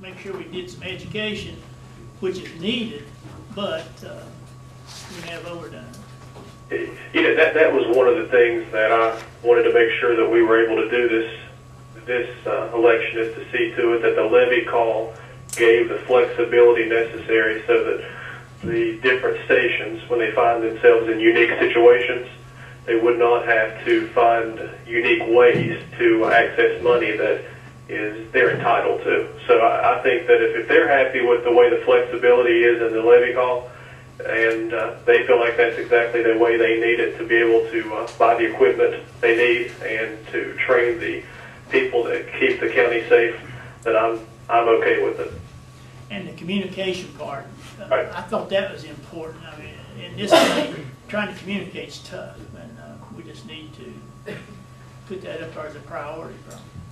make sure we did some education, which is needed, but we have overdone it. Yeah, that was one of the things that I wanted to make sure that we were able to do this election, is to see to it that the levy call gave the flexibility necessary so that the different stations, when they find themselves in unique situations, they would not have to find unique ways to access money that they're entitled to. So I think that if they're happy with the way the flexibility is in the levy call, and they feel like that's exactly the way they need it to be able to buy the equipment they need and to train the people that keep the county safe, then I'm okay with it. And the communication part, right. I thought that was important. I mean, in this day, trying to communicate is tough, and we just need to put that up as a priority.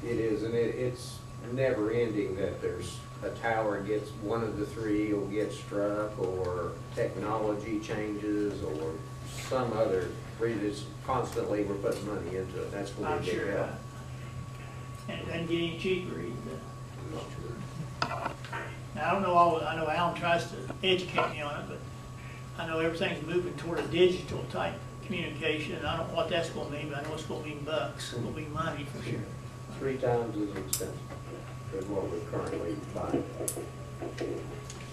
It is, and it's never ending that there's a tower gets, one of the three will get struck, or technology changes, or some other reason. It's constantly we're putting money into it. That's what we do. Right. And it doesn't get any cheaper either. Now, I don't know all. I know Alan tries to educate me on it, but I know everything's moving toward a digital type communication. And I don't know what that's going to mean, but I know it's going to mean bucks. It's going to be money for sure. 3 times as expensive as what we're currently buying.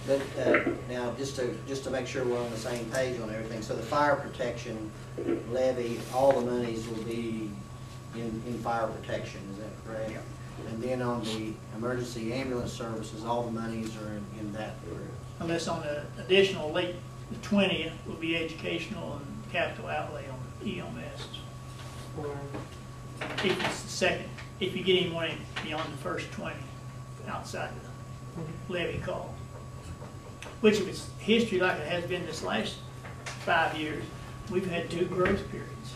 But now, just to make sure we're on the same page on everything, so the fire protection levy, all the monies will be in fire protection, is that correct? Yeah. And then on the emergency ambulance services, all the monies are in that. Unless on the additional the 20th will be educational and capital outlay on EMS. If it's the second, if you get any money beyond the first 20 outside the levy call, which if it's history like it has been this last 5 years, we've had 2 growth periods,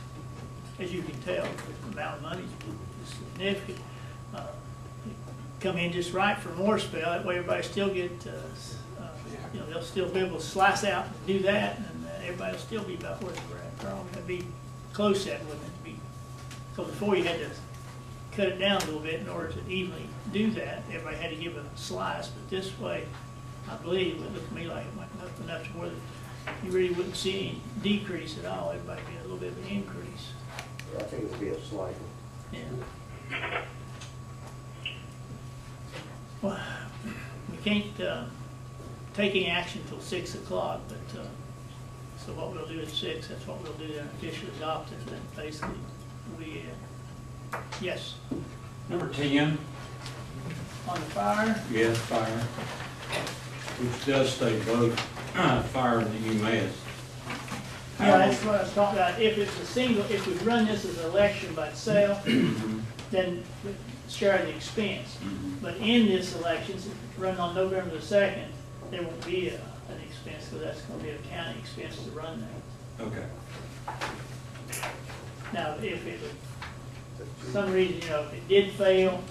as you can tell. The amount of money is significant. Come in just right for more spell. That way, everybody still get, you know, they'll still be able to slice out and do that, and everybody will still be about where they were at. Probably it'd be close that wouldn't it be? So before you had to cut it down a little bit in order to evenly do that. Everybody had to give a slice, but this way, I believe it would look to me like it went up enough to where you really wouldn't see any decrease at all. Everybody would get a little bit of an increase. I think it would be a slight. Yeah. Well, we can't take any action until 6 o'clock, but so what we'll do at 6, that's what we'll do then officially adopt it. Then basically we, yes. Number 10. On the fire? Yes, fire. Which does state both fire and EMS. Yeah, that's what I was talking about. If it's a single, if we run this as an election by itself, then share the expense. But in this election, if it's run on November the 2nd, there won't be an expense, because that's going to be a county expense to run that. Okay. Now, if it would, for some reason, you know, if it did fail,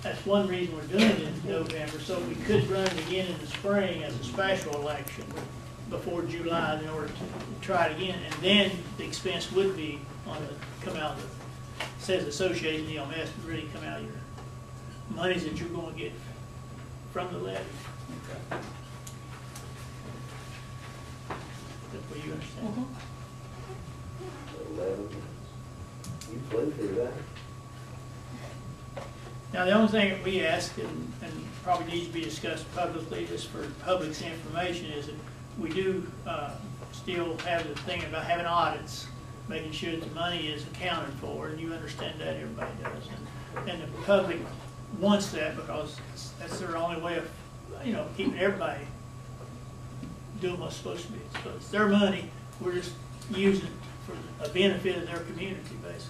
that's one reason we're doing it in November, so we could run it again in the spring as a special election before July in order to try it again, and then the expense would be on the come out of the, says associated EMS, would really come out of your monies that you're going to get from the levy. Okay. That's what you understand. 11. You flew through that. Now, the only thing that we ask, and probably needs to be discussed publicly just for public's information, is that we do still have the thing about having audits, making sure that the money is accounted for, and you understand that, everybody does. And the public wants that because that's their only way of, you know, keeping everybody doing what's supposed to be. So it's their money, we're just using it for a benefit of their community, basically.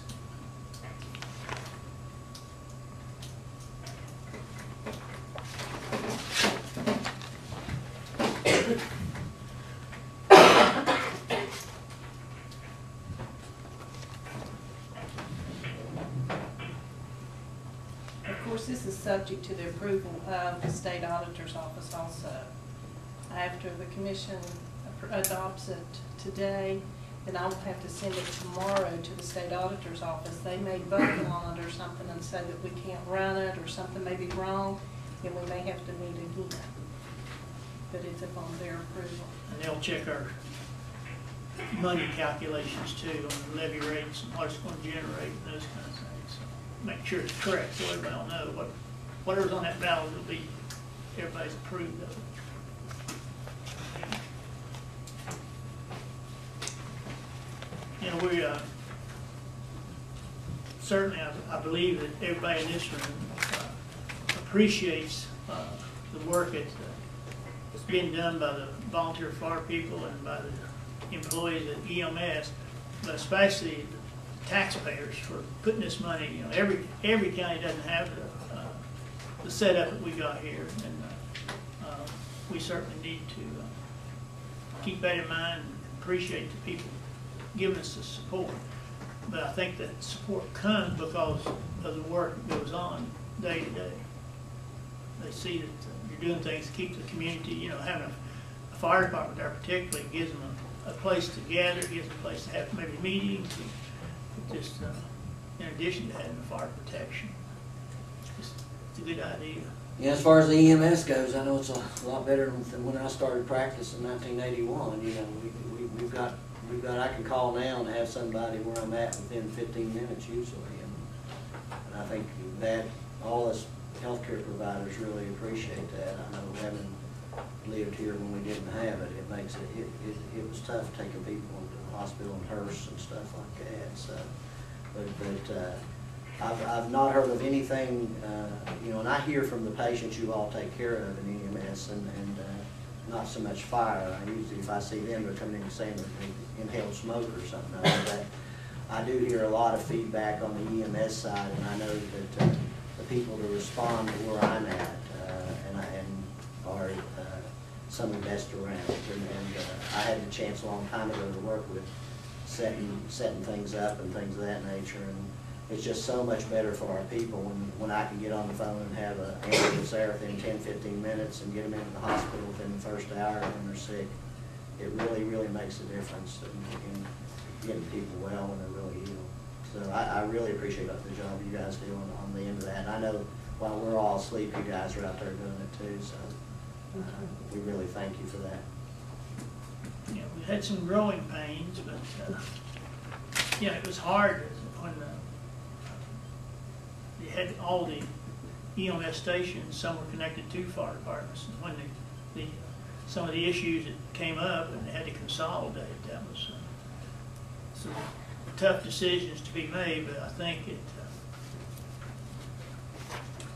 This is subject to the approval of the state auditor's office also. After the commission adopts it today, then I'll have to send it tomorrow to the state auditor's office. They may vote on it or something and say that we can't run it or something may be wrong. and we may have to meet again. But it's upon their approval. And they'll check our money calculations too, on the levy rates and what it's gonna generate and those kind of things. So make sure it's correct, so everybody will know whatever's on that ballot will be, everybody's approved of it. You know, we, certainly, I believe that everybody in this room appreciates the work that's being done by the volunteer fire people and by the employees at EMS, but especially the taxpayers for putting this money. You know, every county doesn't have the setup that we got here, and we certainly need to keep that in mind and appreciate the people giving us the support. But I think that support comes because of the work that goes on day to day. They see that you're doing things to keep the community, you know, having a fire department there particularly gives them a place to gather, gives them a place to have maybe meetings, and just in addition to having the fire protection. It's a good idea. Yeah, as far as the EMS goes, I know it's a lot better than when I started practice in 1981. You know, we've got, I can call now and have somebody where I'm at within 15 minutes usually. And I think that all us healthcare providers really appreciate that. I know having lived here when we didn't have it, it makes it was tough taking people into the hospital and hearse and stuff like that. So, I've not heard of anything, you know, and I hear from the patients you all take care of in EMS, and not so much fire. I usually, if I see them, they're coming in saying that they inhaled smoke or something like that. I do hear a lot of feedback on the EMS side, and I know that the people to respond to where I'm at and are some of the best around. And I had the chance a long time ago to work with setting things up and things of that nature. And it's just so much better for our people when I can get on the phone and have an ambulance there within 10-15 minutes and get them into the hospital within the first hour when they're sick. It really, really makes a difference in getting people well when they're really ill. So I really appreciate the job you guys do on the end of that. And I know while we're all asleep, you guys are out there doing it too. So we really thank you for that. Yeah, we had some growing pains, but yeah, it was hard when you had all the EMS stations. Some were connected to fire departments, and when some of the issues that came up and they had to consolidate, that was some tough decisions to be made. But I think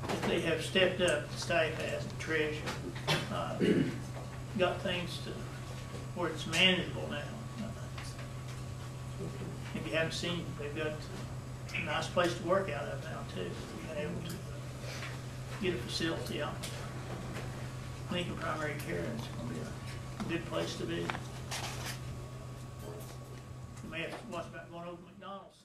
if they have stepped up, the staff has, and Trish, got things to where it's manageable now. If you haven't seen, they've got a nice place to work out of now too. We've been able to get a facility out. Lincoln Primary Care is going to be a good place to be. You may have to watch about going over to McDonald's.